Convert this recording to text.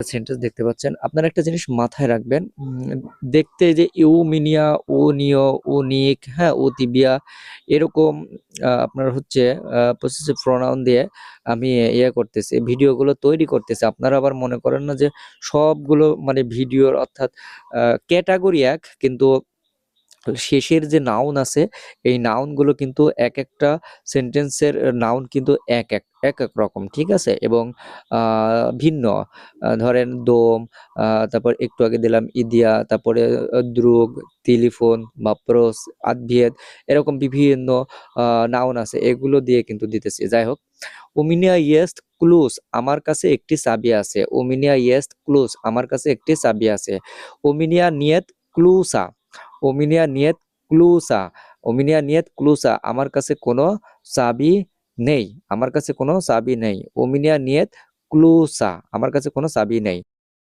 Sentence দেখতে পাচ্ছেন। আপনারা একটা জিনিস মাথায় রাখবেন, দেখতে যে ইউমিনিয়া, উনিয়, উনিক, হ্যাঁ, উতিবিয়া এরকম আপনার হচ্ছে পসেসিভ প্রোনাউন দিয়ে আমি করতেছি, ভিডিওগুলো তৈরি করতেছি। আপনারা আবার মনে করেন না যে সবগুলো মানে ভিডিওর অর্থাৎ ক্যাটাগরি এক, কিন্তু শেষের যে নাউন আছে এই নাউনগুলো কিন্তু একটা সেন্টেন্সের নাউন কিন্তু এক এক রকম, ঠিক আছে, এবং ভিন্ন। ধরেন দোম, তারপর একটু আগে দিলাম ইদিয়া, তারপরে দ্রুগ, টেলিফোন, বাপ্রস, আদভিয়েদ, এরকম বিভিন্ন নাউন আছে, এগুলো দিয়ে কিন্তু দিতেছি। যাই হোক, ওমিনিয়া ইয়েস্ট ক্লুজ, আমার কাছে একটি চাবি আছে। ওমিনিয়া ইয়েস্ট ক্লুজ, আমার কাছে একটি চাবি আছে। ওমিনিয়া নিয়েত ক্লুসা, ওমিনিয়া নিয়েত ক্লুসা, ওমিনিয়া নিয়েত ক্লুসা, আমার কাছে কোনো চাবি নেই, আমার কাছে কোনো চাবি নেই। ওমিনিয়া নিয়েত ক্লুসা, আমার কাছে কোনো চাবি নেই।